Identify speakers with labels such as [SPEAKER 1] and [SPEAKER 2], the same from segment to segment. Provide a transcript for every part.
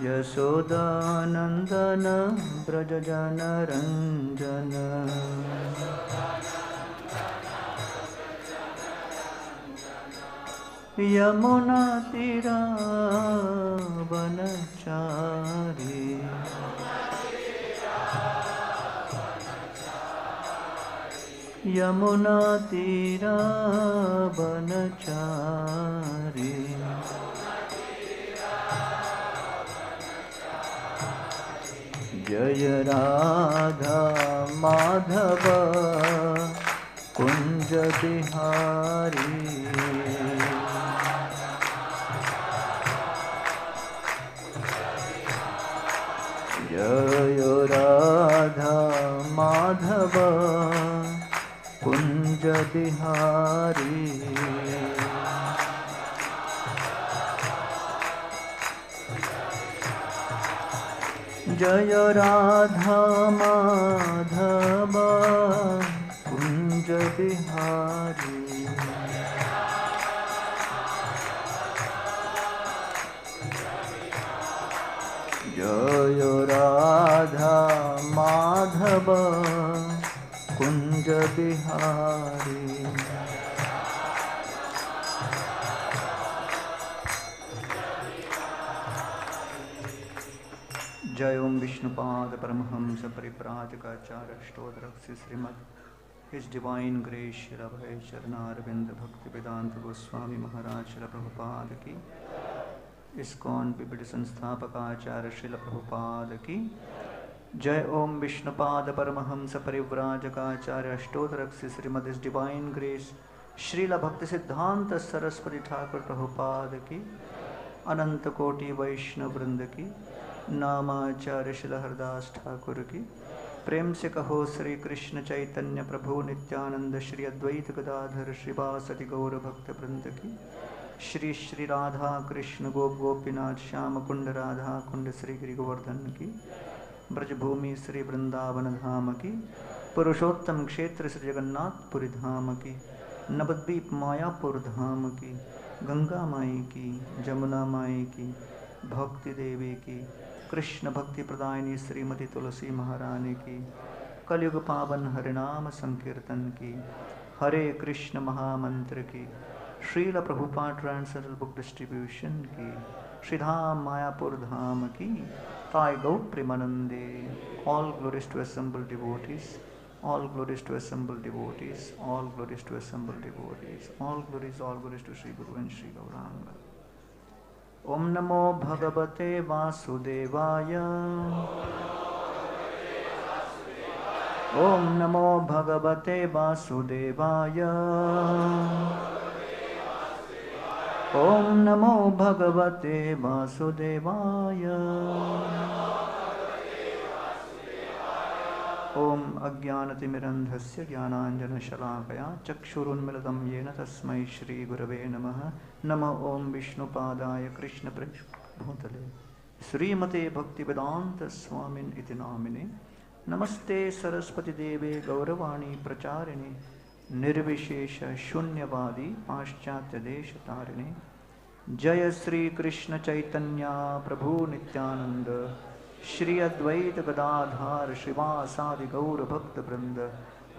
[SPEAKER 1] यशोदानन्दन व्रजजनरञ्जन यमुनातीरावनचारी यमुनातीरावनचारी जय राधा माधव कुंज बिहारी जय राधा माधव कुंज बिहारी जय राधा माधव कुंज बिहारी जय राधा माधव कुंज बिहारी जय ओम Vishnupad Paramhans परिव्राजकाचार्य ष्टोत्रस्य Shrimad His Divine Grace Śrīla Bhai Charanārvind Bhakti Vedanta Goswami Maharaj Śrīla Prabhupada ki ISKCON Pipiti Sansthapakārya Śrīla Prabhupada ki Jai Om Vishnupāda Paramahamsa Parivrājakacarya Štotrakṣya Srimad His Divine Grace Śrīla Bhakti Siddhanta Saraswati Thakur Prabhupada ki Ananta Koti Vaishnav Vrinda ki नामाचार्य Srila Hardas Thakur की प्रेम से कहो श्री कृष्ण चैतन्य प्रभु नित्यानंद श्री अद्वैत गदाधर श्रीवासति गौर भक्त वृंद की श्री श्री राधा कृष्ण गोप गोपीनाथ श्याम कुंड राधा कुंड श्री गिरि गोवर्धन की ब्रजभूमि श्री वृंदावन धाम की पुरुषोत्तम क्षेत्र श्री जगन्नाथपुरी धाम की नवद्वीप मायापुर धाम की गंगा माई की जमुना माई की भक्ति देवी की कृष्ण भक्ति प्रदायिनी श्रीमती तुलसी महारानी की कलयुग पावन हरिनाम संकीर्तन की हरे कृष्ण महामंत्र की Srila Prabhupada transcendental book distribution की श्रीधाम मायापुर धाम की ताई गौ प्रेमानंदे all glories to assemble devotees all glories to assembled devotees all glories to assembled devotees all glories to Sri Guru and Sri Gauranga. Om Namo Bhagavate Vasudevaya Om Namo Bhagavate Vasudevaya Om Namo Bhagavate Vasudevaya Om Ajnanatimirandhasya Jnananjana-shalakaya Chakshurunmilitam Yena Tasmai Shri Gurave Namaha Nama Om Vishnupadaya Krishna Bhutale Srimate Bhaktivedanta Swamin iti namine Namaste Saraswati Deve Gauravani Pracharini Nirvishesha Shunyavadi Paschatya Desha Tarini Jaya Sri Krishna Chaitanya Prabhu Nityananda Shri Advaita Gadadhar Śrīvāsādi Gaura Bhakta Vrinda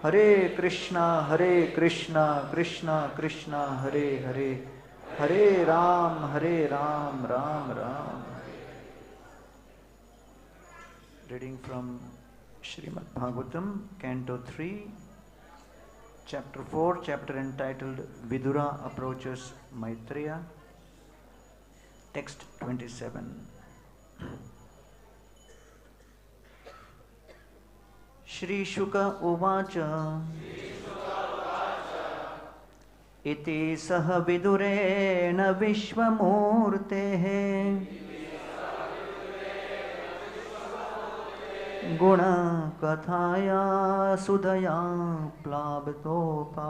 [SPEAKER 1] Hare Krishna Krishna Krishna Hare Hare Hare Ram Ram Ram. Reading from Srimad Bhagavatam, Canto 3, Chapter 4, chapter entitled Vidura Approaches Maitreya, Text 27. Śrī Śuka uvāca Iti saha vidurena vishvamurtehe Guna kathaya sudaya plavitopa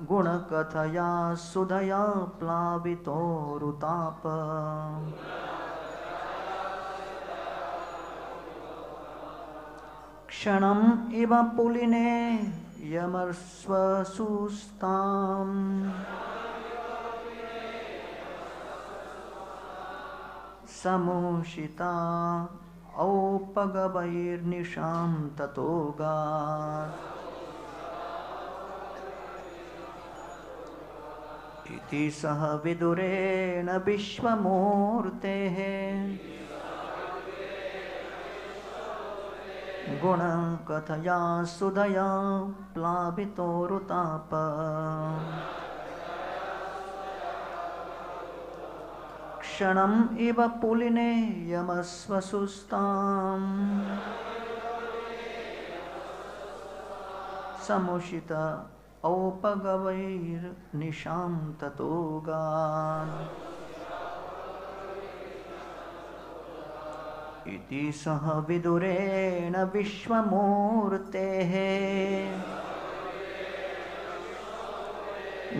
[SPEAKER 1] Gunakathaya sudaya plavito rutapa Kshanam iva puline yamarsva sustam samushita aupagavair nisham tatoga iti saha vidurena vishvamurtehe guna kathaya sudaya plavito rutapa kshanam iva puline yamasva sustam samushita aupagavair nisham tatoga iti saha vidurena vishvamurtehe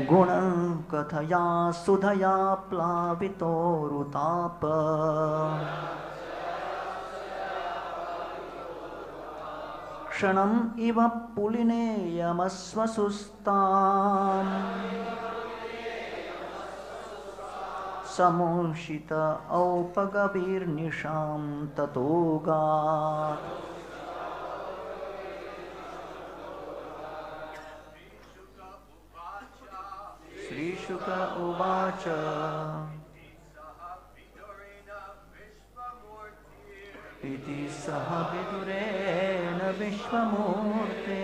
[SPEAKER 1] guna kathaya sudhaya plavito rutapa kshanam iva puline yamasva sustam samushita aupagavir nisham tatoga Śrī Uddhava iti saha vidurena vishvamurte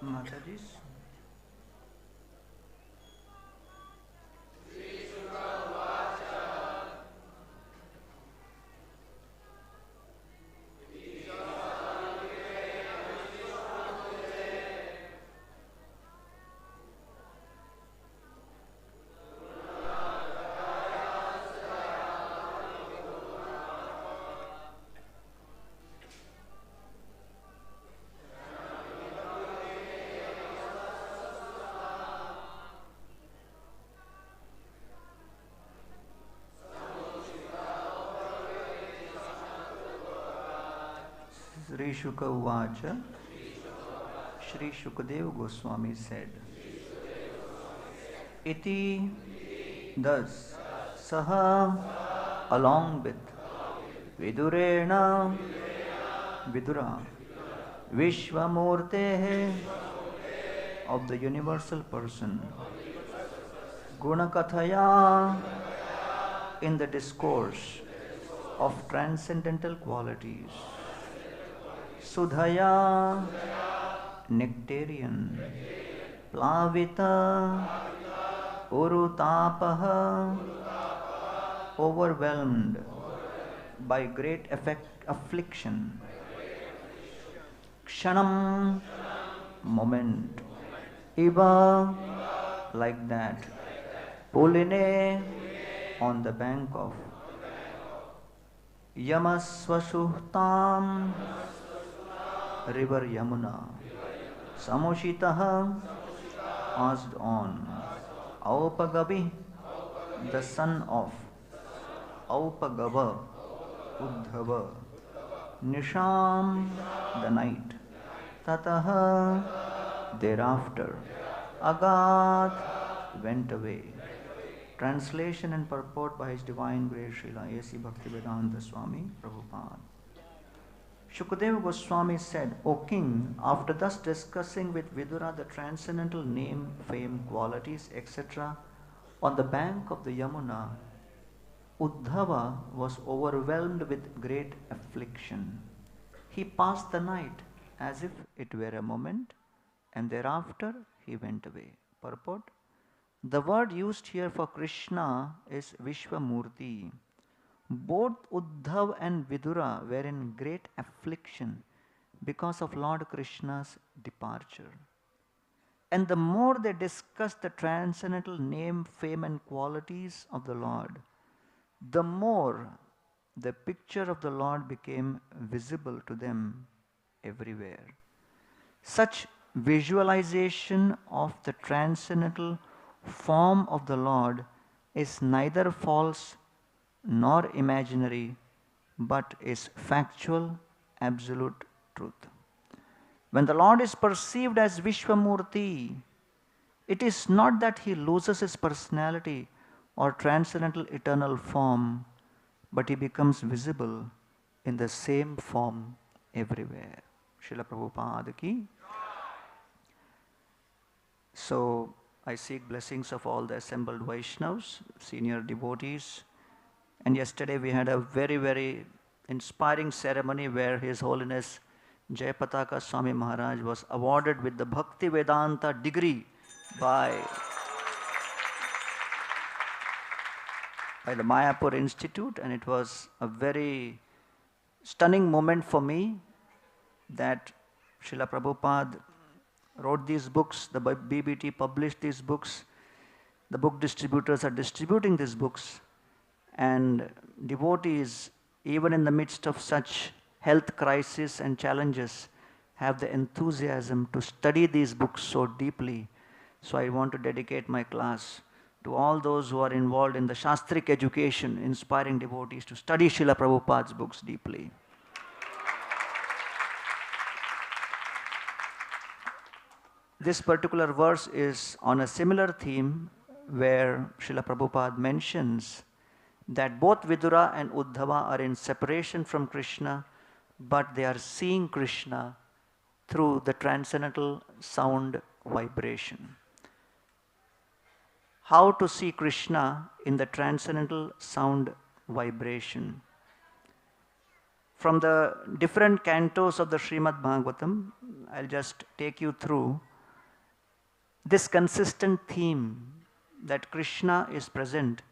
[SPEAKER 1] Mataji's. Sri Shuka uvāca, Sri Shukadeva Goswami said, Iti, thus, Saha, along with Vidurena, Vidura, Vishvamurtehe, of the universal person, Gunakathaya, in the discourse of transcendental qualities, Sudhaya, nectarian, Plavita, Urutapaha, overwhelmed by great affliction, Kshanam, moment, Iva, like that, Puline, on the bank of Yamasvasuhtam, river Yamuna, Samushitaha, passed on, Aupagavi, the son of Aupagava, Uddhava, Nisham, the night, Tataha, thereafter, Agat, went away. Translation and purport by His Divine Grace Srila A.C. Bhaktivedanta Swami Prabhupada. Shukadeva Goswami said, O king, after thus discussing with Vidura the transcendental name, fame, qualities, etc., on the bank of the Yamuna, Uddhava was overwhelmed with great affliction. He passed the night as if it were a moment, and thereafter he went away. Purport: the word used here for Krishna is Vishwamurti. Both Uddhav and Vidura were in great affliction because of Lord Krishna's departure. And the more they discussed the transcendental name, fame, and qualities of the Lord, the more the picture of the Lord became visible to them everywhere. Such visualization of the transcendental form of the Lord is neither false nor imaginary, but is factual, absolute truth. When the Lord is perceived as Vishwamurti, it is not that he loses his personality or transcendental eternal form, but he becomes visible in the same form everywhere. Srila Prabhupada ki. So, I seek blessings of all the assembled Vaishnavas, senior devotees. And yesterday we had a very, very inspiring ceremony where His Holiness Jayapataka Swami Maharaj was awarded with the Bhakti Vedanta degree by the Mayapur Institute, and it was a very stunning moment for me that Srila Prabhupada wrote these books, the BBT published these books, the book distributors are distributing these books, and devotees, even in the midst of such health crisis and challenges, have the enthusiasm to study these books so deeply. So I want to dedicate my class to all those who are involved in the Shastric education, inspiring devotees to study Srila Prabhupada's books deeply. This particular verse is on a similar theme where Srila Prabhupada mentions that both Vidura and Uddhava are in separation from Krishna, but they are seeing Krishna through the transcendental sound vibration. How to see Krishna in the transcendental sound vibration? From the different cantos of the Srimad Bhagavatam, I'll just take you through this consistent theme that Krishna is present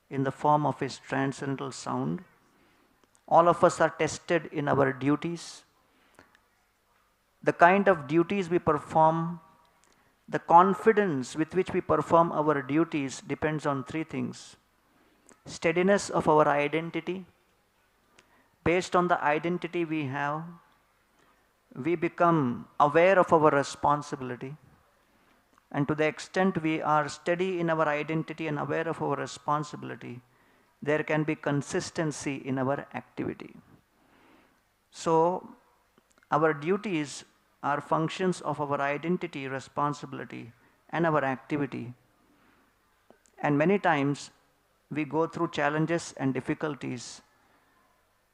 [SPEAKER 1] in the form of his transcendental sound. All of us are tested in our duties. The kind of duties we perform, the confidence with which we perform our duties depends on three things. Steadiness of our identity. Based on the identity we have, we become aware of our responsibility. And to the extent we are steady in our identity and aware of our responsibility, there can be consistency in our activity. So, our duties are functions of our identity, responsibility, and our activity. And many times, we go through challenges and difficulties.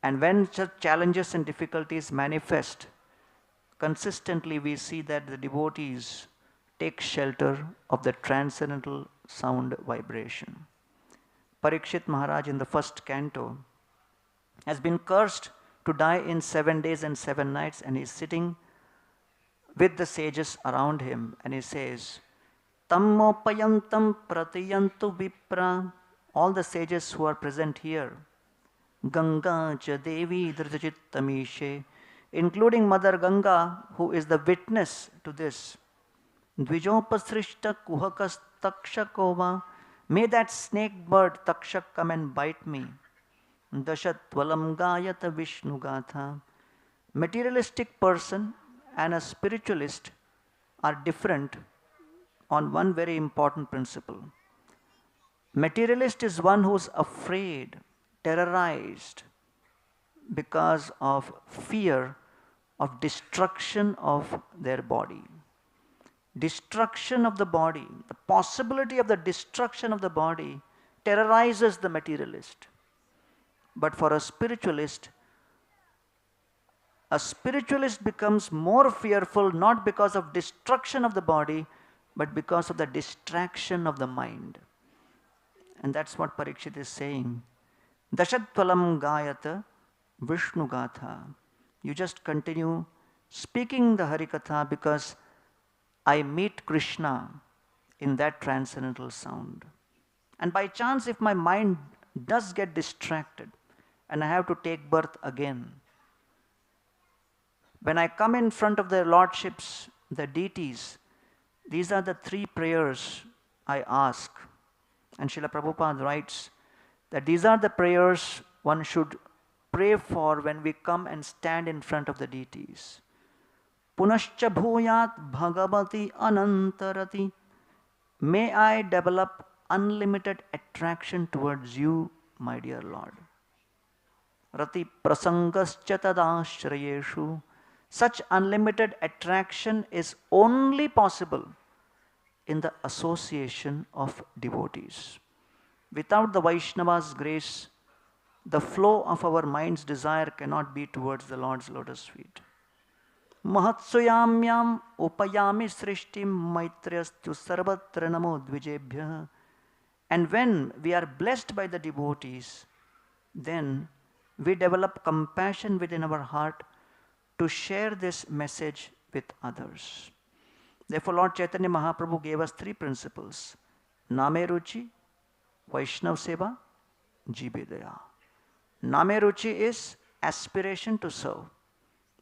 [SPEAKER 1] And when such challenges and difficulties manifest, consistently we see that the devotees take shelter of the transcendental sound vibration. Parikshit Maharaj in the first canto has been cursed to die in 7 days and 7 nights, and he is sitting with the sages around him, and he says, Tammopayantam pratiyantu vipra, all the sages who are present here, Ganga cha Devi Dhritachitamishe, including Mother Ganga, who is the witness to this. Dvijopasrishta kuhakas takshakova, may that snake bird takshak come and bite me. Dashatvalam gayata Vishnu gatha. Materialistic person and a spiritualist are different on one very important principle. Materialist is one who is afraid, terrorized because of fear of destruction of their body. destruction of the body, the possibility of the destruction of the body terrorizes the materialist. But for a spiritualist becomes more fearful not because of destruction of the body, but because of the distraction of the mind. And that's what Parikshit is saying. Dashatvalam gayata Vishnu Gatha. You just continue speaking the Harikatha because I meet Krishna in that transcendental sound. And by chance, if my mind does get distracted and I have to take birth again, when I come in front of their lordships, the deities, these are the three prayers I ask. And Srila Prabhupada writes that these are the prayers one should pray for when we come and stand in front of the deities. Punascha bhuyat bhagavati anantarati. May I develop unlimited attraction towards you, my dear Lord. Rati prasangascha tadashrayeshu. Such unlimited attraction is only possible in the association of devotees. Without the Vaishnava's grace, the flow of our mind's desire cannot be towards the Lord's lotus feet. Mahatsuyamyam upayami srishtim Maitreyastu sarvatra namo dvijebhyah. And when we are blessed by the devotees, then we develop compassion within our heart to share this message with others. Therefore, Lord Chaitanya Mahaprabhu gave us three principles: Name Ruchi, Vaishnav Seva, Jive Daya. Name Ruchi is aspiration to serve.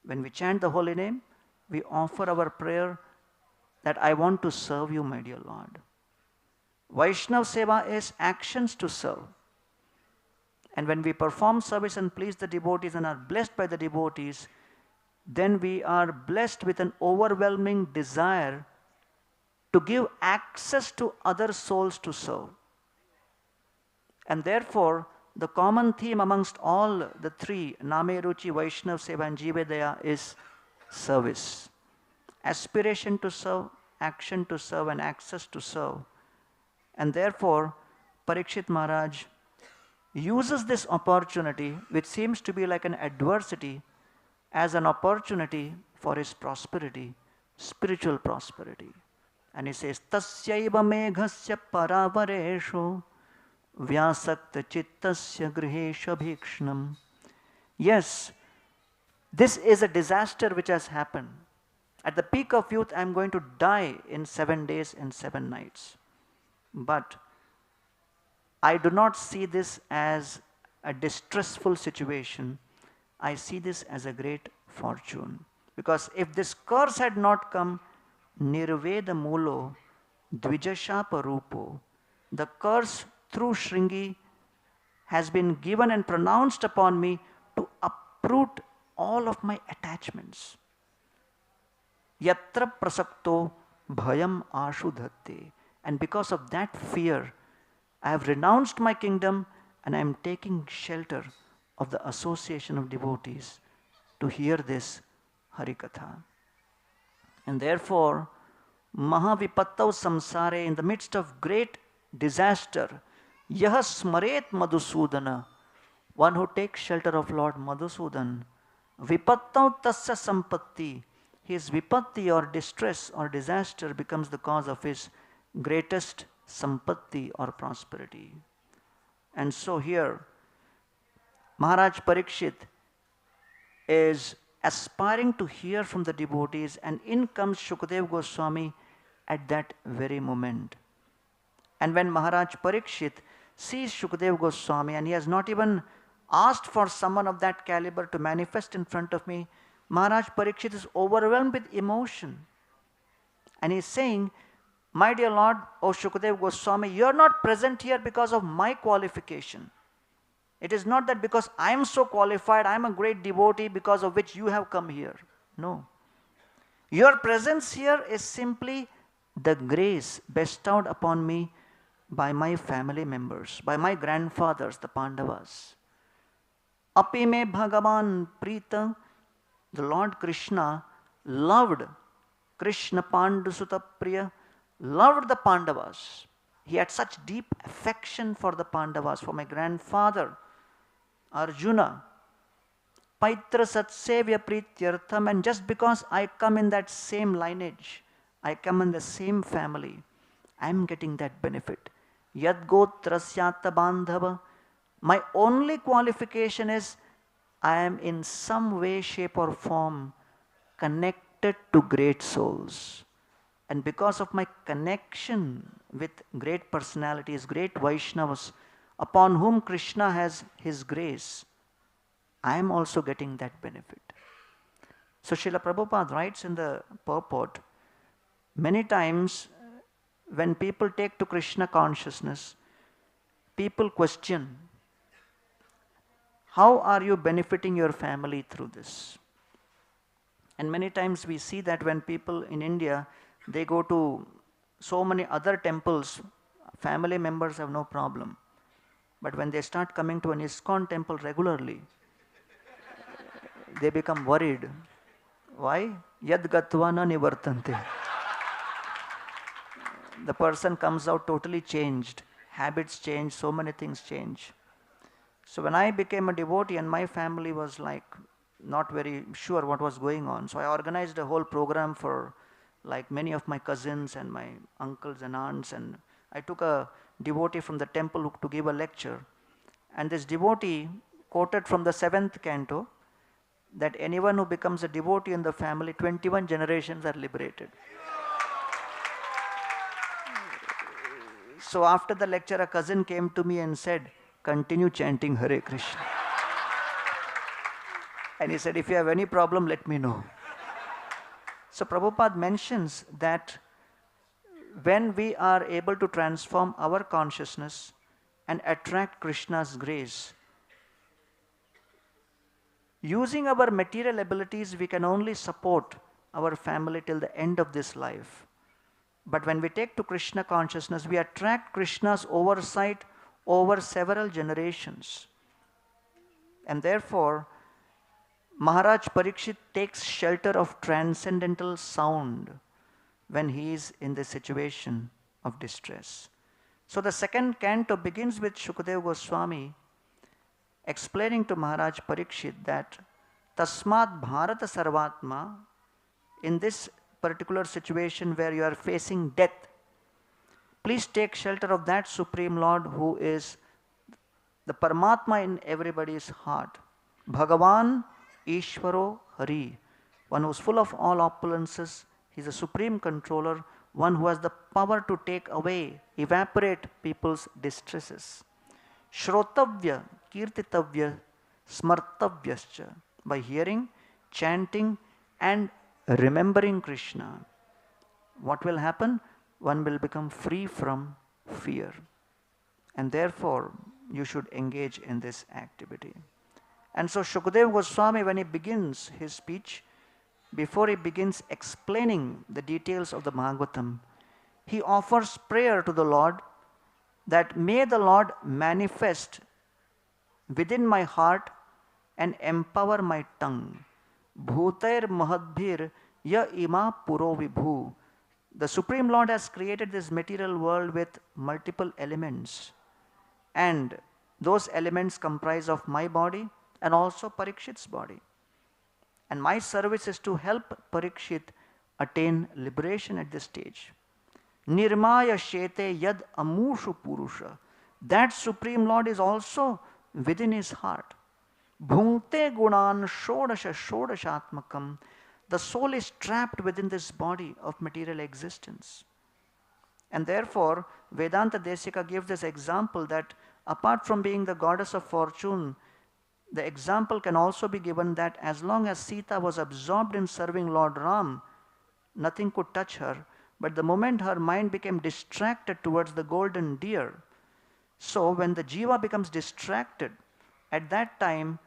[SPEAKER 1] When we chant the holy name, we offer our prayer that I want to serve you, my dear Lord. Vaishnav Seva is actions to serve. And when we perform service and please the devotees and are blessed by the devotees, then we are blessed with an overwhelming desire to give access to other souls to serve. And therefore, the common theme amongst all the three, Name Ruchi, Vaishnav Seva and Jive Daya, is service. Aspiration to serve, action to serve, and access to serve. And therefore, Parikshit Maharaj uses this opportunity, which seems to be like an adversity, as an opportunity for his prosperity, spiritual prosperity. And he says, Tasyaiva meghasya paravaresho vyasakta chittasya grihesha bhikshnam. Yes, this is a disaster which has happened. At the peak of youth, I am going to die in 7 days and 7 nights. But I do not see this as a distressful situation. I see this as a great fortune. Because if this curse had not come, nirveda mulo dvijashapa rupo, the curse through Shringi has been given and pronounced upon me to uproot all of my attachments. Yatra prasakto bhayam ashudhatte. And because of that fear, I have renounced my kingdom and I am taking shelter of the association of devotees to hear this Harikatha. And therefore, Mahavipattau samsare, in the midst of great disaster, Yaha smaret Madhusudana, one who takes shelter of Lord Madhusudan, Vipattau tasya sampatti, his vipatti or distress or disaster becomes the cause of his greatest sampatti or prosperity. And so here, Maharaj Parikshit is aspiring to hear from the devotees, and in comes Shukadeva Goswami at that very moment. And when Maharaj Parikshit sees Shukadeva Goswami, and he has not even asked for someone of that caliber to manifest in front of me, Maharaj Parikshit is overwhelmed with emotion. And he is saying, my dear Lord, O Shukadeva Goswami, you are not present here because of my qualification. It is not that because I am so qualified, I am a great devotee because of which you have come here. No. Your presence here is simply the grace bestowed upon me by my family members, by my grandfathers, the Pandavas. Api me Bhagavan Prita, the Lord Krishna loved Krishna Pandusuta Priya loved the Pandavas. He had such deep affection for the Pandavas, for my grandfather, Arjuna. Paitra Satsevya Prityartham, and just because I come in that same lineage, I come in the same family, I am getting that benefit. Yad Gotrasyata Bandhava. My only qualification is I am in some way, shape or form connected to great souls. And because of my connection with great personalities, great Vaishnavas, upon whom Krishna has his grace, I am also getting that benefit. So Srila Prabhupada writes in the purport, many times when people take to Krishna consciousness, people question, how are you benefiting your family through this? And many times we see that when people in India, they go to so many other temples, family members have no problem. But when they start coming to an ISKCON temple regularly, they become worried. Why? Yad gatva na nivartante. The person comes out totally changed. Habits change, so many things change. So when I became a devotee and my family was like not very sure what was going on, so I organized a whole program for like many of my cousins and my uncles and aunts, and I took a devotee from the temple to give a lecture. And this devotee quoted from the 7th canto that anyone who becomes a devotee in the family, 21 generations are liberated. So after the lecture, a cousin came to me and said, continue chanting Hare Krishna. And he said, if you have any problem, let me know. So Prabhupada mentions that when we are able to transform our consciousness and attract Krishna's grace, using our material abilities, we can only support our family till the end of this life. But when we take to Krishna consciousness, we attract Krishna's oversight over several generations. And therefore, Maharaj Parikshit takes shelter of transcendental sound when he is in the situation of distress. So the 2nd canto begins with Shukadeva Goswami explaining to Maharaj Parikshit that Tasmat Bharata Sarvatma, in this particular situation where you are facing death, please take shelter of that Supreme Lord who is the Paramatma in everybody's heart. Bhagavan Ishvaro Hari, one who is full of all opulences. He is a supreme controller, one who has the power to take away, evaporate people's distresses. Shrotavya, Kirtitavya, Smartavyascha, by hearing, chanting and remembering Krishna. What will happen? One will become free from fear. And therefore, you should engage in this activity. And so Shukadeva Goswami, when he begins his speech, before he begins explaining the details of the Bhagavatam, he offers prayer to the Lord that may the Lord manifest within my heart and empower my tongue. Bhutair mahadbhir ya ima puro vibhu. The Supreme Lord has created this material world with multiple elements. And those elements comprise of my body and also Parikshit's body. And my service is to help Parikshit attain liberation at this stage. Nirmaya shete yad amushu purusha. That Supreme Lord is also within his heart. Bhunkte gunan shodasha shodashatmakam. The soul is trapped within this body of material existence. And therefore, Vedanta Desika gives this example that apart from being the goddess of fortune, the example can also be given that as long as Sita was absorbed in serving Lord Ram, nothing could touch her. But the moment her mind became distracted towards the golden deer, so when the jiva becomes distracted, at that time,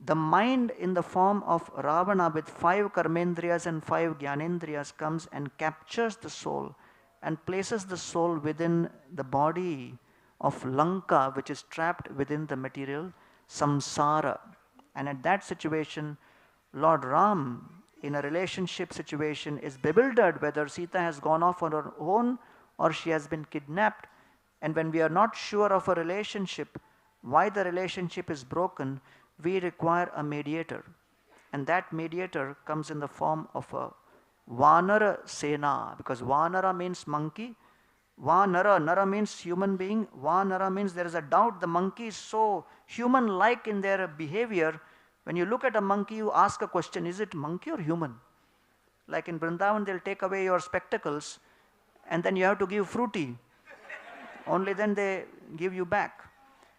[SPEAKER 1] the mind in the form of Ravana with 5 karmendriyas and 5 jnanendriyas comes and captures the soul and places the soul within the body of Lanka, which is trapped within the material samsara. And at that situation, Lord Ram in a relationship situation is bewildered whether Sita has gone off on her own or she has been kidnapped. And when we are not sure of a relationship, why the relationship is broken, we require a mediator. And that mediator comes in the form of a Vanara Sena, because Vanara means monkey. Vanara, Nara means human being. Vanara means there is a doubt. The monkey is so human-like in their behavior. When you look at a monkey, you ask a question, is it monkey or human? Like in Vrindavan, they'll take away your spectacles and then you have to give fruity. Only then they give you back.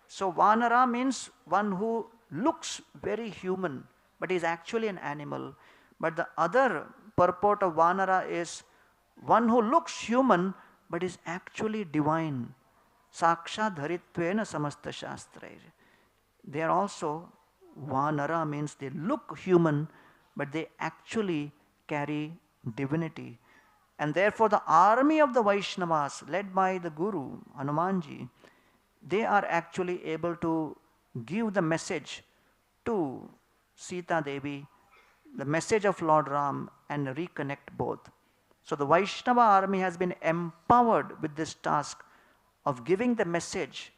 [SPEAKER 1] So Vanara means one who looks very human, but is actually an animal. But the other purport of Vanara is one who looks human, but is actually divine. Sākṣād dharitvena samasta shastrair. They are also, Vanara means they look human, but they actually carry divinity. And therefore the army of the Vaishnavas, led by the Guru, Hanumanji, they are actually able to give the message to Sita Devi, the message of Lord Ram, and reconnect both. So the Vaishnava army has been empowered with this task of giving the message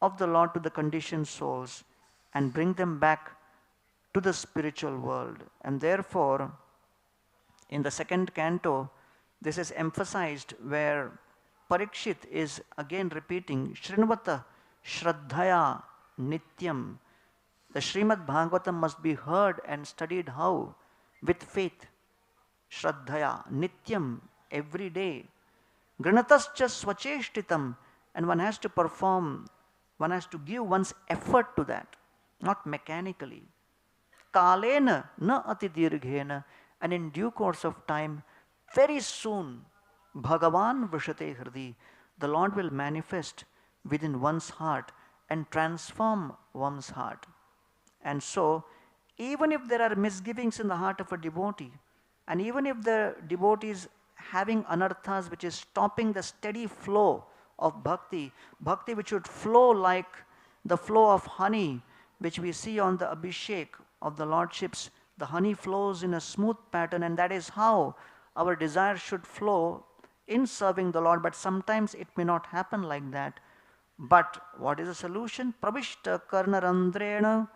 [SPEAKER 1] of the Lord to the conditioned souls and bring them back to the spiritual world. And therefore, in the second canto, this is emphasized where Parikshit is again repeating, Shrinvata Shraddhaya Nityam. The Srimad Bhagavatam must be heard and studied how? With faith. Shraddhaya Nityam, every day. Grinatascha Swacheshtitam, and one has to perform, one has to give one's effort to that, not mechanically. Kalena na atidirghena, and in due course of time, very soon, Bhagavan Vrishate Hrdi, the Lord will manifest within one's heart and transform one's heart. And so, even if there are misgivings in the heart of a devotee, and even if the devotee is having anarthas which is stopping the steady flow of bhakti, bhakti which should flow like the flow of honey, which we see on the abhishek of the lordships, the honey flows in a smooth pattern, and that is how our desire should flow in serving the Lord, but sometimes it may not happen like that. But what is the solution? Pravishta karnarandrena,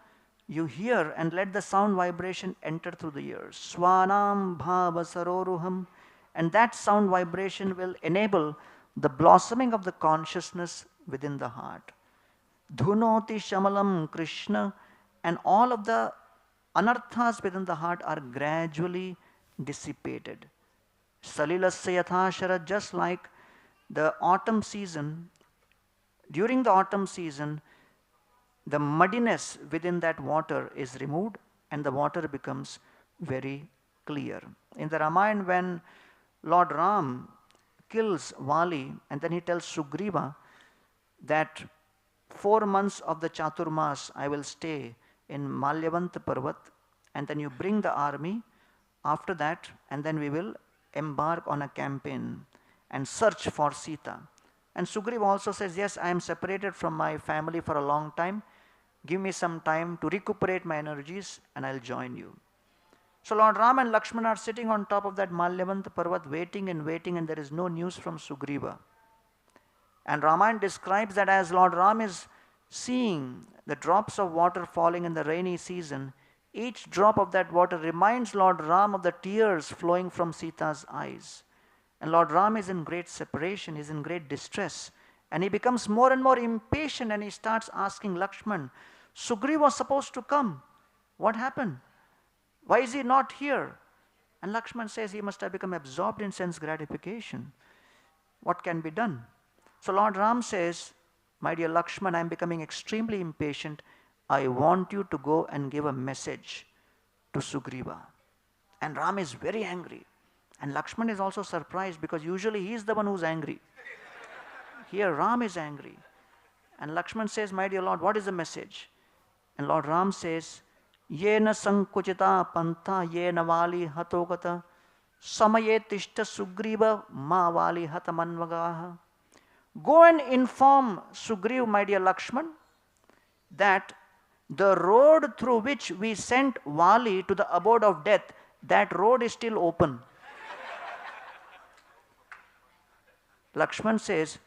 [SPEAKER 1] you hear and let the sound vibration enter through the ears. Swanam bhava saroruham, and that sound vibration will enable the blossoming of the consciousness within the heart. Dhunoti shamalam Krishna, and all of the anarthas within the heart are gradually dissipated. Salilasya yathashara, just like the autumn season, during the autumn season, the muddiness within that water is removed and the water becomes very clear. In the Ramayana, when Lord Ram kills Vali and then he tells Sugriva that 4 months of the Chaturmas I will stay in Malyavanta Parvat, and then you bring the army after that, and then we will embark on a campaign and search for Sita. And Sugriva also says, yes, I am separated from my family for a long time. Give me some time to recuperate my energies and I'll join you. So Lord Ram and Lakshmana are sitting on top of that Malyavanta Parvat waiting and waiting, and there is no news from Sugriva. And Ramayana describes that as Lord Ram is seeing the drops of water falling in the rainy season, each drop of that water reminds Lord Ram of the tears flowing from Sita's eyes. And Lord Ram is in great separation, is in great distress. And he becomes more and more impatient, and he starts asking Lakshman, Sugriva was supposed to come. What happened? Why is he not here? And Lakshman says he must have become absorbed in sense gratification. What can be done? So Lord Ram says, my dear Lakshman, I am becoming extremely impatient. I want you to go and give a message to Sugriva. And Ram is very angry. And Lakshman is also surprised because usually he is the one who's angry. Here Ram is angry. And Lakshman says, my dear Lord, what is the message? And Lord Ram says, Yena sankuchita pantha yena vali hatogata samaye tishta Sugriva ma vali hatamanvagaha. Go and inform Sugriva, my dear Lakshman, that the road through which we sent Vali to the abode of death that road is still open. Lakshman says,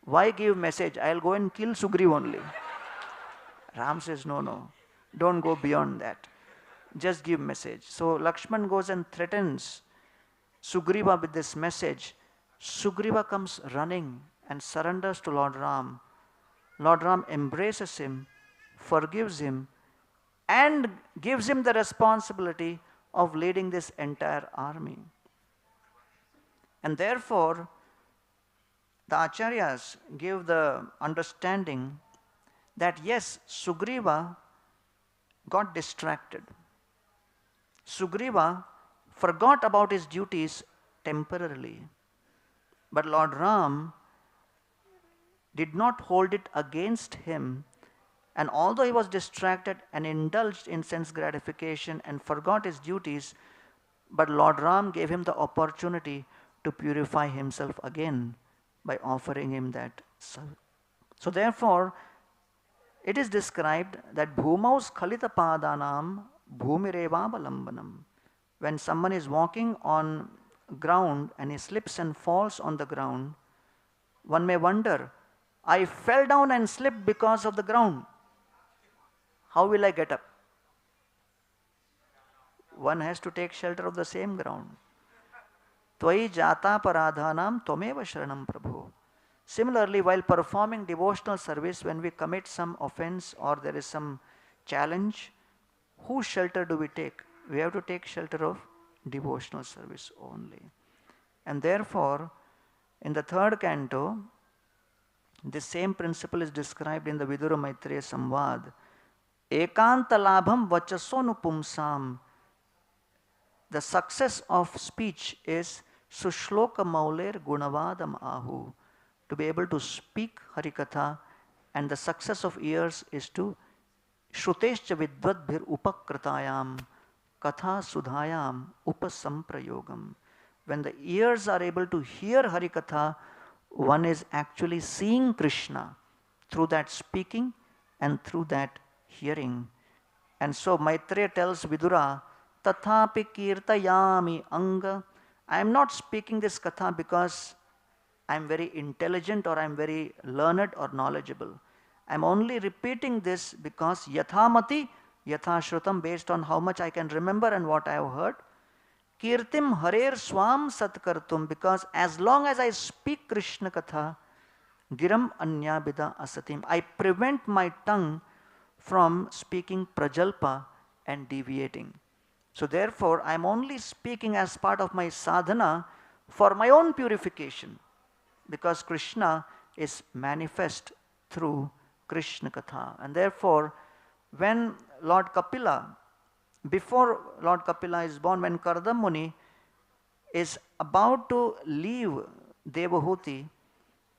[SPEAKER 1] why give message? I'll go and kill Sugriva only. Ram says, no, don't go beyond that. Just give message. So Lakshman goes and threatens Sugriva with this message. Sugriva comes running and surrenders to Lord Ram. Lord Ram embraces him, forgives him, and gives him the responsibility of leading this entire army. And therefore, the Acharyas give the understanding that yes, Sugriva got distracted. Sugriva forgot about his duties temporarily. But Lord Ram did not hold it against him, and although he was distracted and indulged in sense gratification and forgot his duties, but Lord Ram gave him the opportunity to purify himself again by offering him that service. So therefore, it is described that bhumaus khalita padanam bhumireva balambanam. When someone is walking on ground and he slips and falls on the ground, one may wonder, I fell down and slipped because of the ground. How will I get up? One has to take shelter of the same ground. Tvai jata paradhanam tvameva sharanam prabhu. Similarly, while performing devotional service, when we commit some offense or there is some challenge, whose shelter do we take? We have to take shelter of devotional service only. And therefore, in the third canto, this same principle is described in the Vidura Maitreya Samvad. Ekanta labham vachasonu pumsam. The success of speech is sushloka mauler gunavadam ahu. To be able to speak Harikatha, and the success of ears is to shrutescha vidvadbhir upakritayam katha sudhayam upasamprayogam. When the ears are able to hear Harikatha, one is actually seeing Krishna through that speaking and through that hearing. And so Maitreya tells Vidura, tathapi kirtayami anga. I am not speaking this katha because I am very intelligent or I am very learned or knowledgeable. I am only repeating this because yathamati yathashrutam, based on how much I can remember and what I have heard. Kirtim harer swam satkartum, because as long as I speak Krishna katha, giram anyabida asatim, I prevent my tongue from speaking prajalpa and deviating. So therefore, I am only speaking as part of my sadhana for my own purification, because Krishna is manifest through Krishna Katha. And therefore, when Lord Kapila, before Lord Kapila is born, when Kardam Muni is about to leave Devahuti,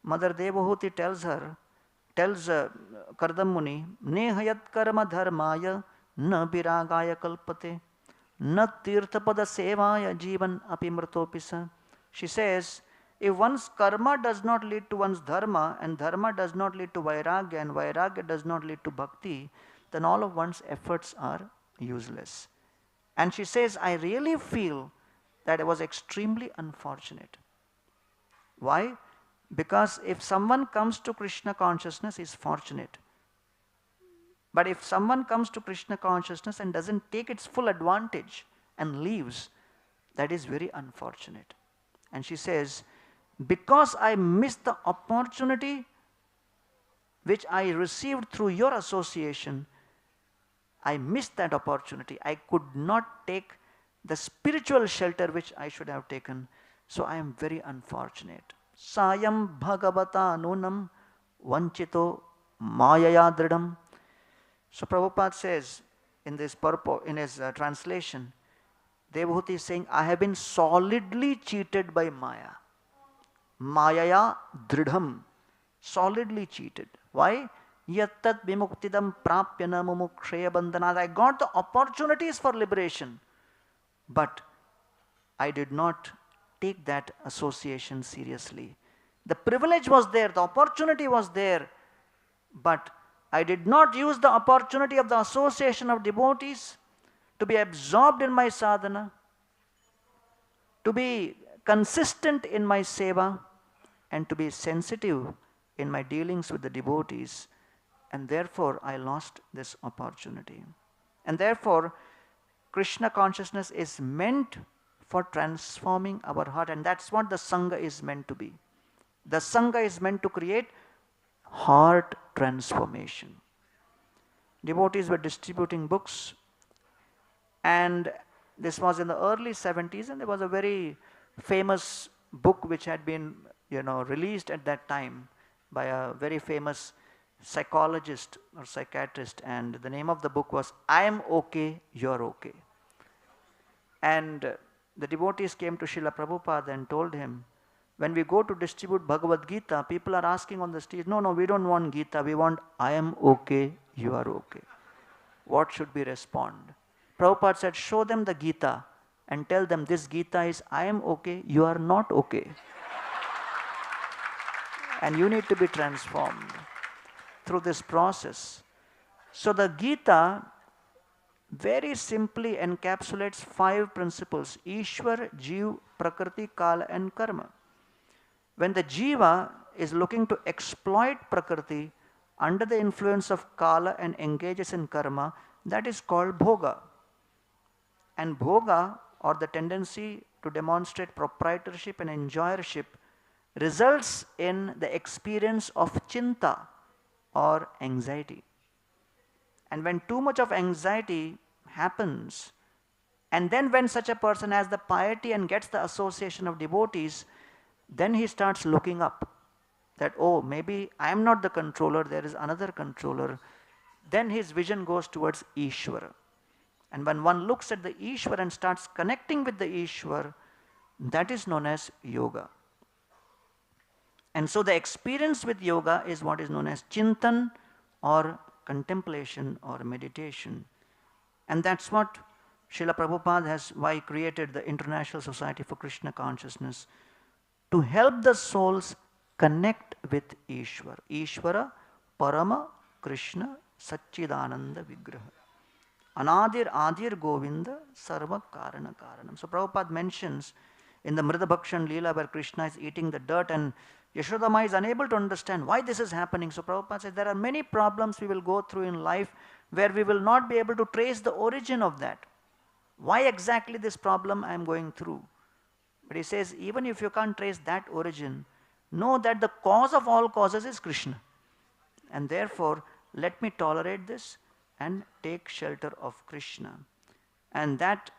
[SPEAKER 1] Mother Devahuti tells Kardam Muni, Nehayat karma dharmaya na viragaya kalpate na tirthapada sevaya jivan api mritopisa. She says, if one's karma does not lead to one's dharma, and dharma does not lead to vairagya, and vairagya does not lead to bhakti, then all of one's efforts are useless. And she says, I really feel that I was extremely unfortunate. Why? Because if someone comes to Krishna consciousness, he is fortunate. But if someone comes to Krishna consciousness and doesn't take its full advantage and leaves, that is very unfortunate. And she says, because I missed the opportunity which I received through your association, I missed that opportunity. I could not take the spiritual shelter which I should have taken. So I am very unfortunate. Sayam bhagavatādiṣṭo nunam vanchito mayaya dridam. So Prabhupada says in this purport, in his translation, Devahuti is saying, I have been solidly cheated by Maya. Mayaya dridham. Solidly cheated. Why? Yattat vimuktidam prapyana mumukshaya bandhanat. I got the opportunities for liberation, but I did not take that association seriously. The privilege was there, the opportunity was there, but I did not use the opportunity of the association of devotees to be absorbed in my sadhana. to be consistent in my seva and to be sensitive in my dealings with the devotees, and therefore I lost this opportunity. And therefore, Krishna consciousness is meant for transforming our heart, and that's what the Sangha is meant to be. The Sangha is meant to create heart transformation. Devotees were distributing books, and this was in the early 70s, and there was a very famous book which had been released at that time by a very famous psychologist or psychiatrist, and the name of the book was I Am Okay, You're Okay. And the devotees came to Srila Prabhupada and told him, when we go to distribute Bhagavad Gita, people are asking on the street, no, we don't want Gita, we want I am okay, you are okay. What should we respond? Prabhupada said, show them the Gita and tell them this Gita is I am okay, you are not okay. And you need to be transformed through this process. So the Gita very simply encapsulates 5 principles: Ishwar, Jeev, Prakriti, Kala and Karma. When the Jiva is looking to exploit Prakriti under the influence of Kala and engages in Karma, that is called Bhoga. And Bhoga, or the tendency to demonstrate proprietorship and enjoyership, results in the experience of Chinta or anxiety. And when too much of anxiety happens, and then when such a person has the piety and gets the association of devotees, then he starts looking up that, oh, maybe I am not the controller, there is another controller. Then his vision goes towards Ishvara. And when one looks at the Ishvara and starts connecting with the Ishvara, that is known as yoga. And so the experience with yoga is what is known as Chintan or contemplation or meditation. And that's what Srila Prabhupada has why created the International Society for Krishna Consciousness, to help the souls connect with Ishvara. Ishvara, Parama, Krishna, Satchidananda Vigraha. Anadir Adir Govinda Sarva Karana Karanam. So Prabhupada mentions in the Mrida Bhakshan Leela where Krishna is eating the dirt and Yashodama is unable to understand why this is happening. So Prabhupada says there are many problems we will go through in life where we will not be able to trace the origin of that. Why exactly this problem I am going through? But he says even if you can't trace that origin, know that the cause of all causes is Krishna. And therefore let me tolerate this and take shelter of Krishna. And that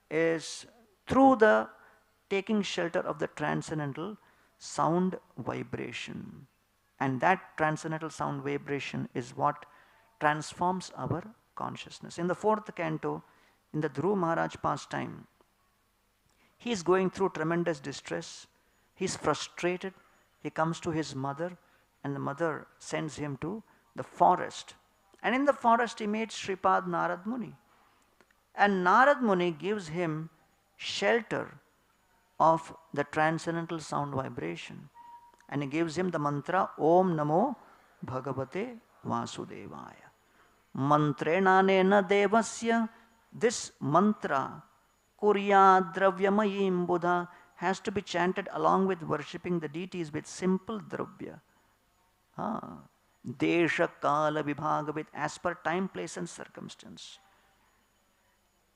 [SPEAKER 1] is through the taking shelter of the transcendental sound vibration. And that transcendental sound vibration is what transforms our consciousness. In the 4th canto, in the Dhruv Maharaj pastime, he is going through tremendous distress. He is frustrated. He comes to his mother, and the mother sends him to the forest. And in the forest he meets Shripad Narad Muni. And Narad Muni gives him shelter of the transcendental sound vibration. And he gives him the mantra Om Namo Bhagavate Vasudevaya. Mantrenanena devasya. This mantra, Kurya Dravyamayin Buddha, has to be chanted along with worshipping the deities with simple dravya. Desha Kala Vibhaga, with as per time, place and circumstance.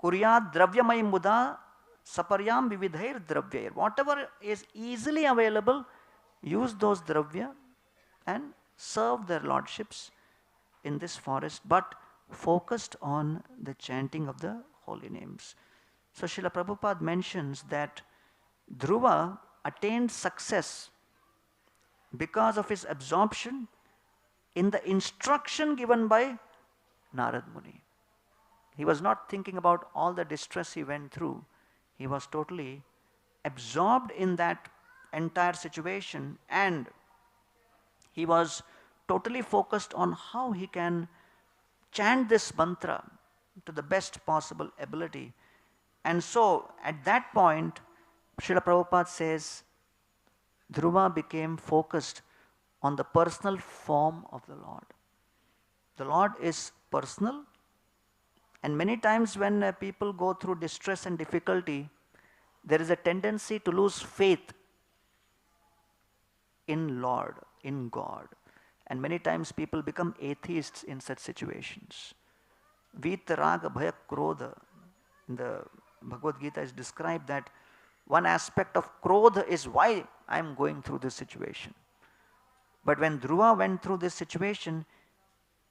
[SPEAKER 1] Kurya Dravyamayin Buddha Saparyam Vividhair Dravyair. Whatever is easily available, use those dravya and serve their lordships in this forest, but focused on the chanting of the holy names. So Srila Prabhupada mentions that Dhruva attained success because of his absorption in the instruction given by Narad Muni. He was not thinking about all the distress he went through. He was totally absorbed in that entire situation, and he was totally focused on how he can chant this mantra to the best possible ability. And so at that point, Srila Prabhupada says, Dhruva became focused on the personal form of the Lord. The Lord is personal, and many times when people go through distress and difficulty, there is a tendency to lose faith in Lord, in God. And many times people become atheists in such situations. Vita, raga, bhaya, krodha. In the Bhagavad Gita is described that one aspect of krodha is why I am going through this situation. But when Dhruva went through this situation,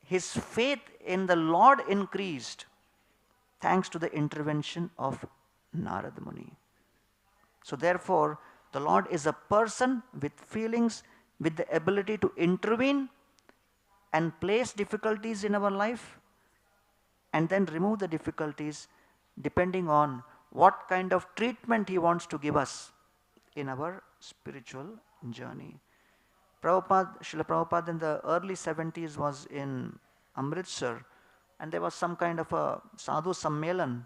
[SPEAKER 1] his faith in the Lord increased thanks to the intervention of Narada Muni. So therefore, the Lord is a person with feelings, with the ability to intervene and place difficulties in our life and then remove the difficulties depending on what kind of treatment He wants to give us in our spiritual journey. Srila Prabhupada in the early 70s was in Amritsar, and there was some kind of a sadhu sammelan,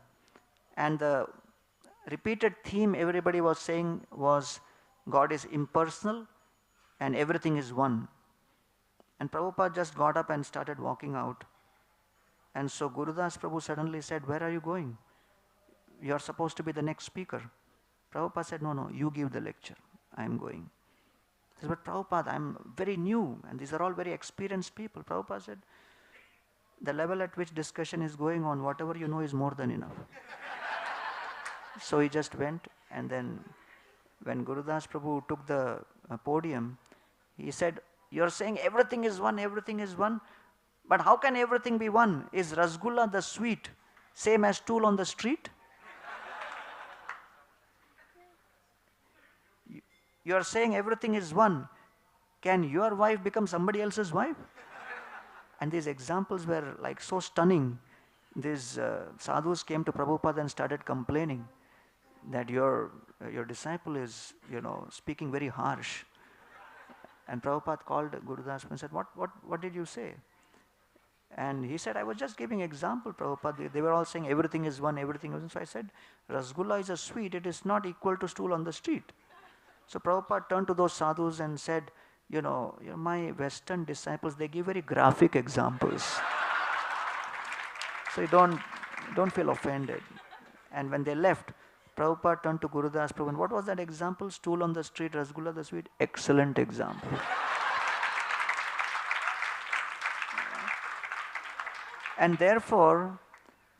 [SPEAKER 1] and the repeated theme everybody was saying was God is impersonal and everything is one. And Prabhupada just got up and started walking out. And so Gurudas Prabhu suddenly said, "Where are you going? You are supposed to be the next speaker." Prabhupada said, "No, you give the lecture. I am going." He said, "But Prabhupada, I am very new and these are all very experienced people." Prabhupada said, "The level at which discussion is going on, whatever you know is more than enough." So he just went, and then when Gurudas Prabhu took the podium, he said, "You are saying everything is one, but how can everything be one? Is Rasgulla the sweet same as stool on the street? You are saying everything is one. Can your wife become somebody else's wife?" And these examples were like so stunning. These sadhus came to Prabhupada and started complaining that your disciple is, speaking very harsh. And Prabhupada called Gurudas and said, what did you say? And he said, "I was just giving example, Prabhupada. They were all saying everything is one, everything is one." So I said, "Rasgulla is a sweet, it is not equal to stool on the street." So Prabhupada turned to those sadhus and said, my Western disciples, they give very graphic examples. So you don't feel offended. And when they left, Prabhupada turned to Gurudas Prabhu, and what was that example? Stool on the street, Rasgulla the sweet. Excellent example. And therefore,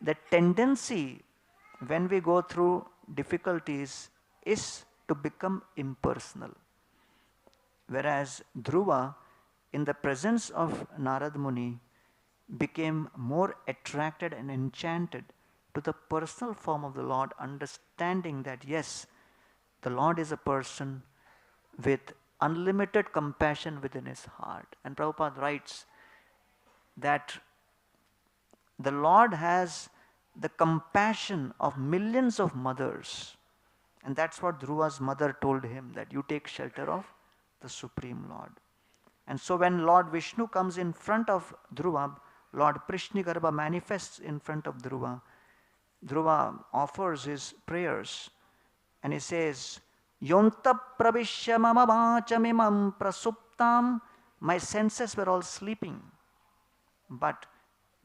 [SPEAKER 1] the tendency when we go through difficulties is to become impersonal. Whereas Dhruva, in the presence of Narad Muni, became more attracted and enchanted to the personal form of the Lord, understanding that yes, the Lord is a person with unlimited compassion within his heart. And Prabhupada writes that the Lord has the compassion of millions of mothers. And that's what Dhruva's mother told him, that you take shelter of the Supreme Lord. And so when Lord Vishnu comes in front of Dhruva, Lord Prishnigarbha manifests in front of Dhruva. Dhruva offers his prayers and he says, "Yonta pravishya mama vācamimam prasuptam." My senses were all sleeping, but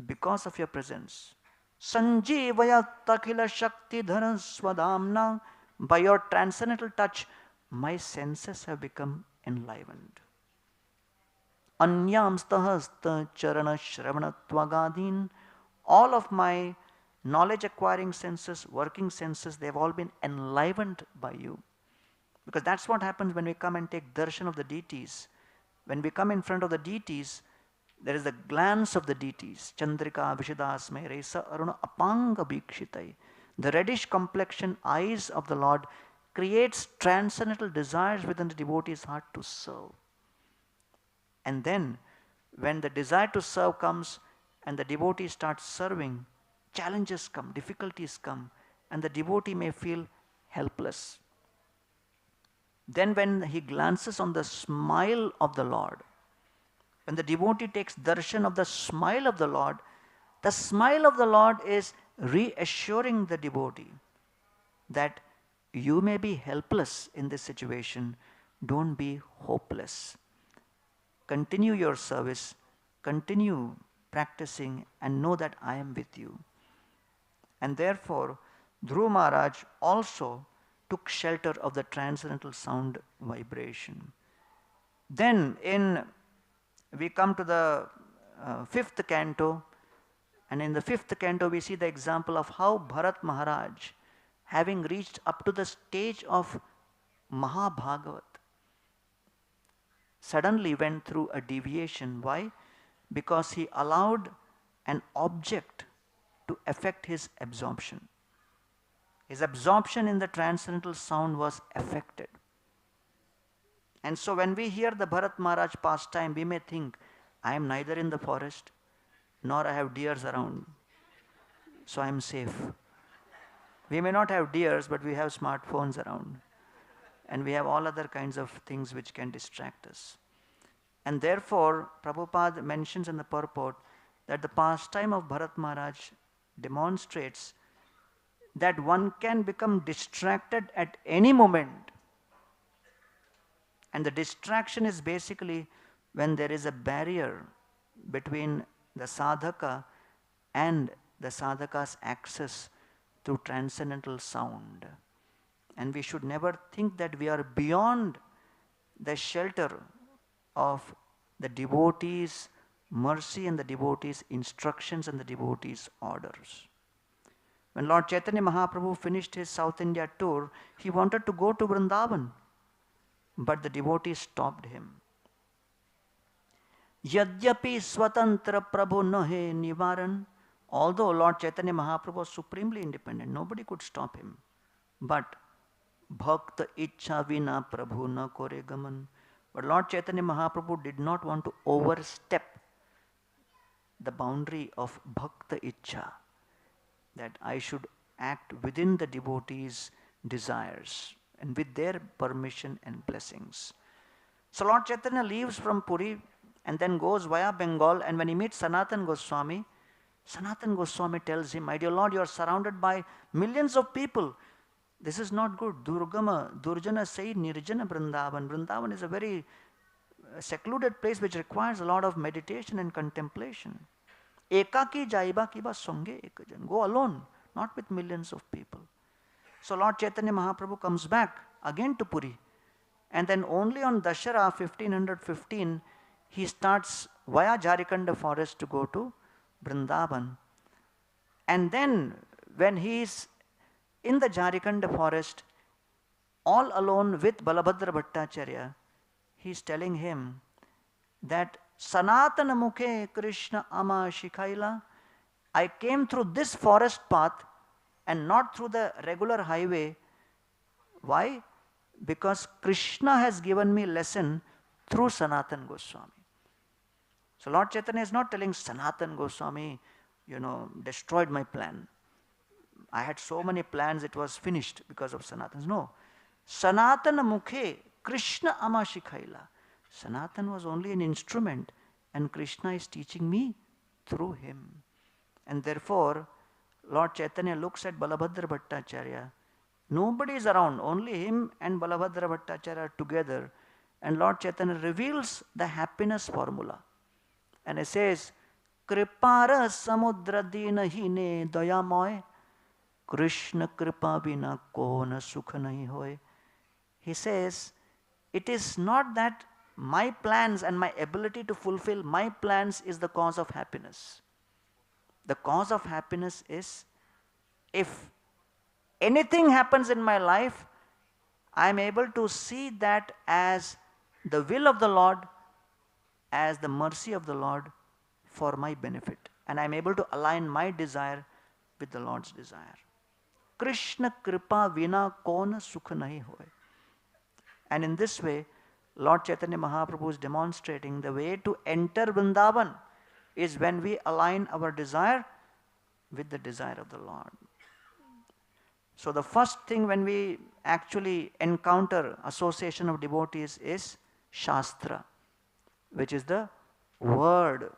[SPEAKER 1] because of your presence, Sanjivaya takhila shakti dhara swadamna, by your transcendental touch, my senses have become enlivened. Anyam stahasta charana shravana tvagadin, all of my knowledge acquiring senses, working senses, they have all been enlivened by you. Because that's what happens when we come and take darshan of the deities. When we come in front of the deities, there is the glance of the deities. Chandrika Vishadasme Resa Aruna Apanga Bhikshitai. The reddish complexion eyes of the Lord creates transcendental desires within the devotee's heart to serve. And then, when the desire to serve comes and the devotee starts serving, challenges come, difficulties come, and the devotee may feel helpless. Then when he glances on the smile of the Lord, when the devotee takes darshan of the smile of the smile of the Lord is reassuring the devotee that you may be helpless in this situation, don't be hopeless. Continue your service, continue practicing, and know that I am with you. And therefore, Dhruva Maharaj also took shelter of the transcendental sound vibration. Then we come to the fifth canto, and in the fifth canto we see the example of how Bharat Maharaj, having reached up to the stage of Mahabhagavat, suddenly went through a deviation. Why? Because he allowed an object to affect his absorption. His absorption in the transcendental sound was affected. And so when we hear the Bharat Maharaj pastime, we may think, I am neither in the forest, nor I have deers around, so I am safe. We may not have deers, but we have smartphones around. And we have all other kinds of things which can distract us. And therefore, Prabhupada mentions in the purport that the pastime of Bharat Maharaj demonstrates that one can become distracted at any moment. And the distraction is basically when there is a barrier between the sadhaka and the sadhaka's access to transcendental sound. And we should never think that we are beyond the shelter of the devotees' mercy and the devotees' instructions and the devotees' orders. When Lord Chaitanya Mahaprabhu finished his South India tour, he wanted to go to Vrindavan, but the devotees stopped him. Yadyapi swatantra prabhu nahe nivaran. Although Lord Chaitanya Mahaprabhu was supremely independent, nobody could stop him. But bhakta ichha vina prabhu na kore gaman. But Lord Chaitanya Mahaprabhu did not want to overstep the boundary of bhakta ichha, that I should act within the devotees' desires and with their permission and blessings. So Lord Chaitanya leaves from Puri and then goes via Bengal, and when he meets Sanatana Goswami tells him, my dear Lord, you are surrounded by millions of people. This is not good. Durjana say nirjana Vrindavan. Vrindavan is a very secluded place which requires a lot of meditation and contemplation. Ekaki jaiba kiba songe ekajan. Go alone, not with millions of people. So Lord Chaitanya Mahaprabhu comes back again to Puri. And then only on Dashara 1515, he starts via Jharikanda forest to go to Vrindavan. And then when he is in the Jharikanda forest, all alone with Balabhadra Bhattacharya, he is telling him that Sanatana Mukhe Krishna Ama Shikhaila, I came through this forest path and not through the regular highway. Why? Because Krishna has given me lesson through Sanatana Goswami. So Lord Chaitanya is not telling Sanatana Goswami, destroyed my plan. I had so many plans, it was finished because of Sanatana. No. Sanatana Mukhe Krishna Ama Shikhaila. Sanatana was only an instrument and Krishna is teaching me through him. And therefore, Lord Chaitanya looks at Balabhadra Bhattacharya. Nobody is around, only him and Balabhadra Bhattacharya are together. And Lord Chaitanya reveals the happiness formula. And he says, Kripara samudra dina hine dayamoy, Krishna kripa vina kona sukha nahi hoy. He says, it is not that my plans and my ability to fulfill my plans is the cause of happiness. The cause of happiness is if anything happens in my life, I am able to see that as the will of the Lord, as the mercy of the Lord for my benefit. And I am able to align my desire with the Lord's desire. Krishna kripa vina kona sukha nahi hoy. And in this way, Lord Chaitanya Mahaprabhu is demonstrating the way to enter Vrindavan is when we align our desire with the desire of the Lord. So the first thing when we actually encounter association of devotees is Shastra, which is the word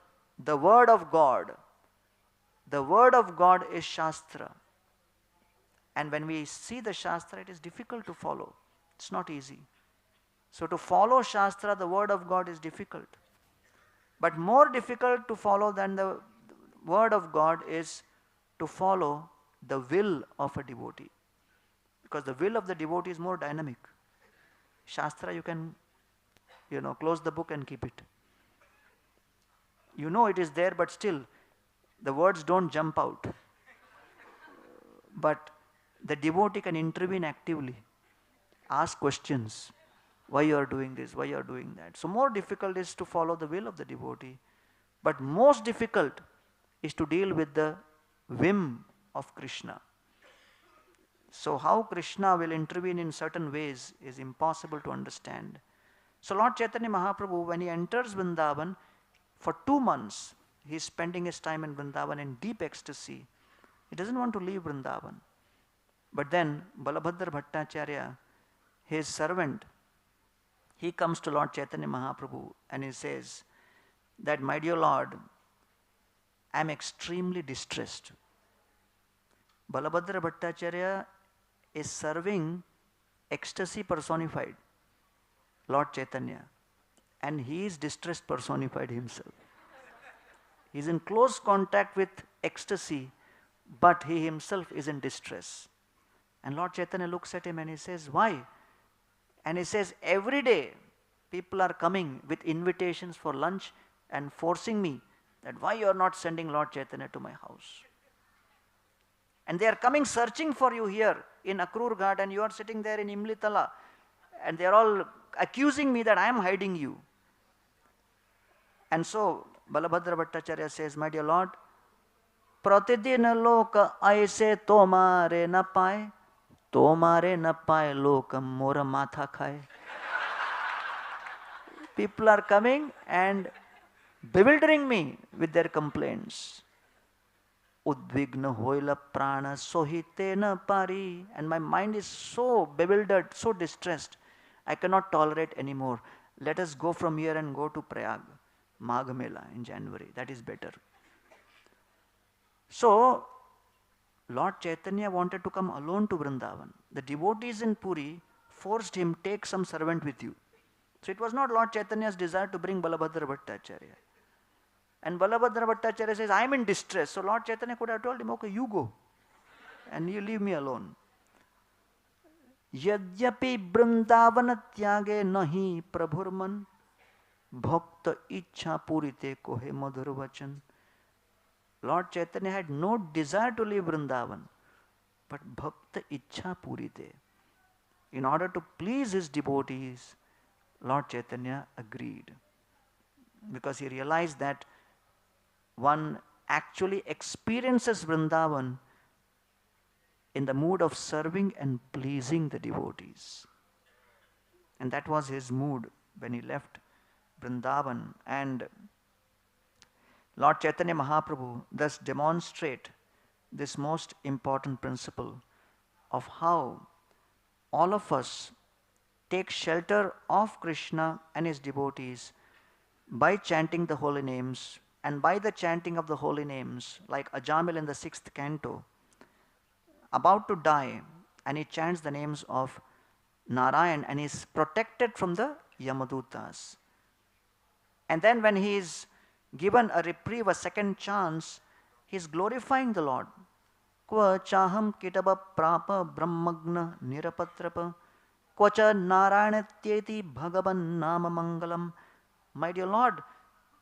[SPEAKER 1] of God. The word of God is Shastra. And when we see the Shastra, it is difficult to follow. It's not easy. So to follow Shastra, the word of God is difficult. But more difficult to follow than the word of God is to follow the will of a devotee. Because the will of the devotee is more dynamic. Shastra, you can, close the book and keep it. You know it is there, but still, the words don't jump out. But the devotee can intervene actively, ask questions. Why you are doing this? Why you are doing that? So more difficult is to follow the will of the devotee. But most difficult is to deal with the whim of Krishna. So how Krishna will intervene in certain ways is impossible to understand. So Lord Chaitanya Mahaprabhu, when he enters Vrindavan, for 2 months, he is spending his time in Vrindavan in deep ecstasy. He doesn't want to leave Vrindavan. But then Balabhadra Bhattacharya, his servant, he comes to Lord Chaitanya Mahaprabhu and he says that, my dear Lord, I am extremely distressed. Balabhadra Bhattacharya is serving ecstasy personified, Lord Chaitanya, and he is distressed personified himself. He is in close contact with ecstasy, but he himself is in distress. And Lord Chaitanya looks at him and he says, why? And he says, every day people are coming with invitations for lunch and forcing me that why you are not sending Lord Chaitanya to my house. And they are coming searching for you here in Akrur Ghat, and you are sitting there in Imlitala, and they are all accusing me that I am hiding you. And so Balabhadra Bhattacharya says, my dear Lord, Pratidin loka aise tomare na paye, tomare na paye lokam mora matha khaye. People are coming and bewildering me with their complaints. Udvigna hoila prana sohite na pari. And my mind is so bewildered, so distressed. I cannot tolerate anymore. Let us go from here and go to Prayag, Magh Mela in January. That is better. So, Lord Chaitanya wanted to come alone to Vrindavan. The devotees in Puri forced him, take some servant with you. So it was not Lord Chaitanya's desire to bring Balabhadra Bhattacharya. And Balabhadra Bhattacharya says, I am in distress. So Lord Chaitanya could have told him, okay, you go. And you leave me alone. Yadyapi Vrindavana tyage nahi prabhurman bhakta ichha purite kohe madhur vachan. Lord Chaitanya had no desire to leave Vrindavan, but bhakta ichha purite. In order to please his devotees, Lord Chaitanya agreed. Because he realized that one actually experiences Vrindavan in the mood of serving and pleasing the devotees. And that was his mood when he left Vrindavan. And Lord Chaitanya Mahaprabhu thus demonstrate this most important principle of how all of us take shelter of Krishna and his devotees by chanting the holy names. And by the chanting of the holy names, like Ajamil in the 6th canto, about to die, and he chants the names of Narayan and is protected from the Yamadutas. And then when he is given a reprieve, a second chance, he is glorifying the Lord. Kva chaham kitaba prapa brahmagna nirapatrapa kvacha narayanetyeti bhagavan nama mangalam. My dear Lord,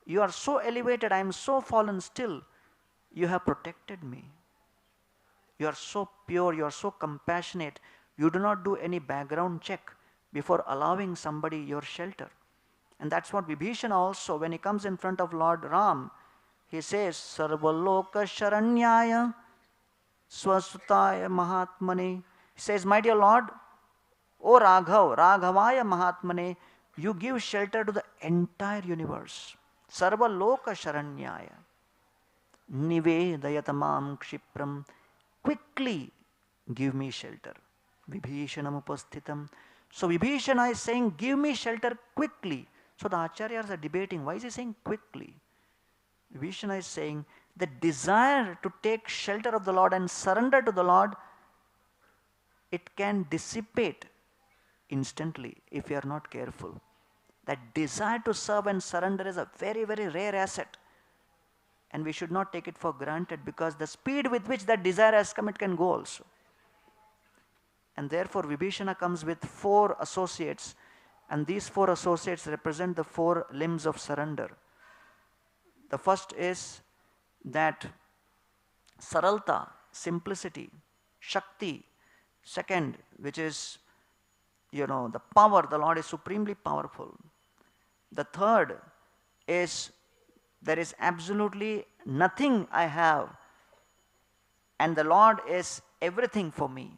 [SPEAKER 1] you are so elevated, I am so fallen still. You have protected me. You are so pure, you are so compassionate. You do not do any background check before allowing somebody your shelter. And that's what Vibhishana also, when he comes in front of Lord Ram, he says, Sarvaloka Sharanyaya Swasutaya Mahatmane. He says, my dear Lord, O Raghavaya Mahatmane, you give shelter to the entire universe. Sarvaloka Sharanyaya Nivedayatamam Kshipram. Quickly give me shelter. Vibhishanam upasthitam. So Vibhishana is saying, give me shelter quickly. So the Acharyas are debating, why is he saying quickly? Vibhishana is saying, the desire to take shelter of the Lord and surrender to the Lord, it can dissipate instantly if you are not careful. That desire to serve and surrender is a very, very rare asset. And we should not take it for granted, because the speed with which that desire has come, it can go also. and therefore Vibhishana comes with 4 associates, and these 4 associates represent the 4 limbs of surrender. The first is that saralta, simplicity, shakti. Second, which is, the power, the Lord is supremely powerful. The third is, there is absolutely nothing I have, and the Lord is everything for me.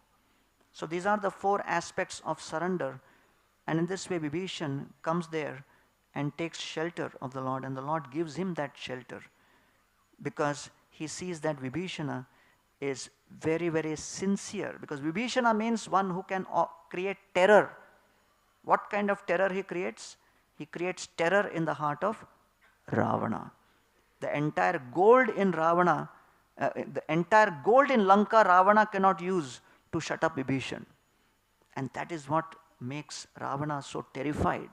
[SPEAKER 1] So these are the 4 aspects of surrender, and in this way Vibhishan comes there and takes shelter of the Lord, and the Lord gives him that shelter because he sees that Vibhishana is very, very sincere, because Vibhishana means one who can create terror. What kind of terror he creates? He creates terror in the heart of Ravana. The entire gold in Ravana, the entire gold in Lanka, Ravana cannot use to shut up Vibhishan. And that is what makes Ravana so terrified,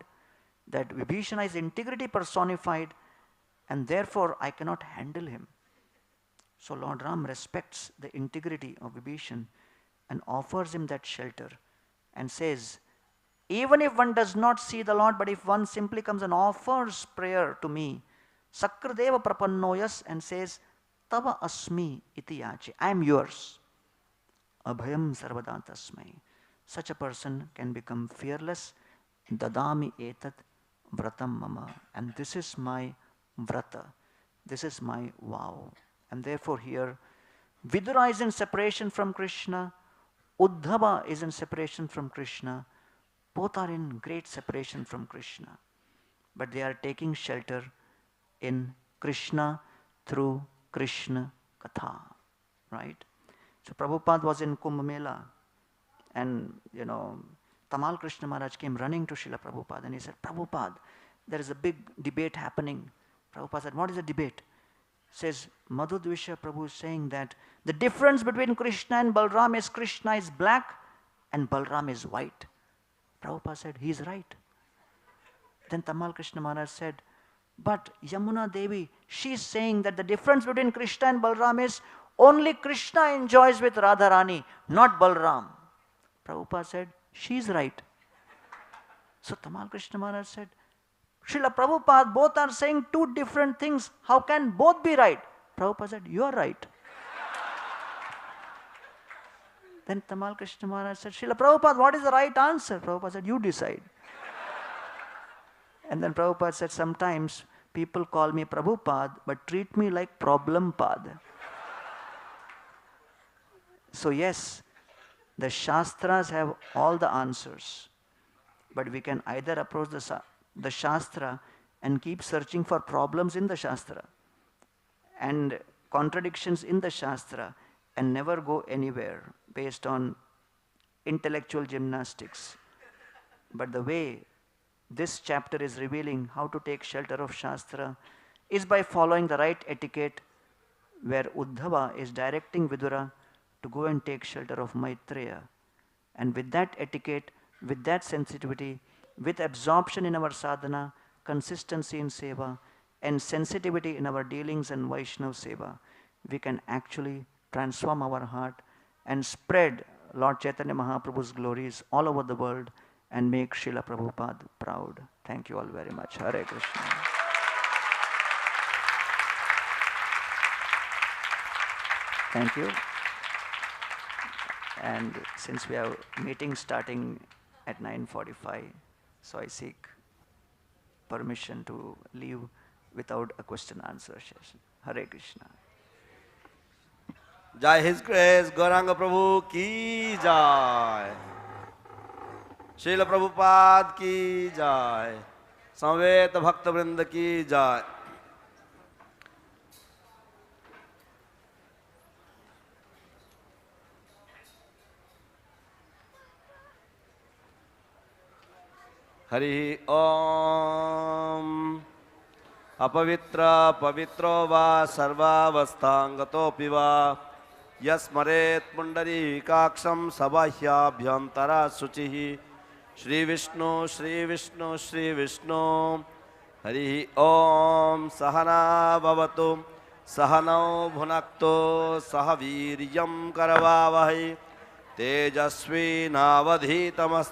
[SPEAKER 1] that Vibhishana is integrity personified, and therefore I cannot handle him. So Lord Ram respects the integrity of Vibhishan and offers him that shelter and says, even if one does not see the Lord, but if one simply comes and offers prayer to me, Sakradeva prapannoyas, and says, Tava asmi iti yache, I am yours. Abhayam sarvada tasmai. Such a person can become fearless. Dadami etat vratam mama. And this is my vrata. This is my vow. And therefore here, Vidura is in separation from Krishna. Uddhava is in separation from Krishna. Both are in great separation from Krishna. But they are taking shelter in Krishna through Krishna Katha. Right? So Prabhupada was in Kumbh Mela, and Tamal Krishna Maharaj came running to Srila Prabhupada and he said, Prabhupada, there is a big debate happening. Prabhupada said, what is the debate? Says, Madhudvisha Prabhu is saying that the difference between Krishna and Balram is Krishna is black and Balram is white. Prabhupada said, he is right. Then Tamal Krishna Maharaj said, but Yamuna Devi, she is saying that the difference between Krishna and Balram is only Krishna enjoys with Radharani, not Balram. Prabhupada said, she is right. So Tamal Krishna Maharaj said, Srila Prabhupada, both are saying 2 different things. How can both be right? Prabhupada said, you are right. Then Tamal Krishna Maharaj said, Srila Prabhupada, what is the right answer? Prabhupada said, you decide. And then Prabhupada said, sometimes people call me Prabhupada, but treat me like problem pad. So yes, the Shastras have all the answers, but we can either approach the Shastra and keep searching for problems in the Shastra and contradictions in the Shastra and never go anywhere based on intellectual gymnastics. But the way this chapter is revealing how to take shelter of Shastra is by following the right etiquette, where Uddhava is directing Vidura to go and take shelter of Maitreya. And with that etiquette, with that sensitivity, with absorption in our sadhana, consistency in seva, and sensitivity in our dealings and Vaishnava seva, we can actually transform our heart and spread Lord Chaitanya Mahaprabhu's glories all over the world and make Srila Prabhupada proud. Thank you all very much. Hare Krishna. Thank you. And since we have meeting starting at 9:45, so I seek permission to leave without a question answer session. Hare Krishna.
[SPEAKER 2] Jai His Grace, Gauranga Prabhu ki jai. Srila Prabhupada ki jai. Samveta Bhakta Vrinda ki jai. Hari Om. Apavitra pavitro va sarvavasthangato va yasmaret pundari kaksham sabahya sucihi Shri Vishnu Shri Vishnu Shri Vishnu. Hari Om. Sahana bhavatu sahanau bhunakto sahaviryam karavavahi तेजस्वी नावधीतमस्तमः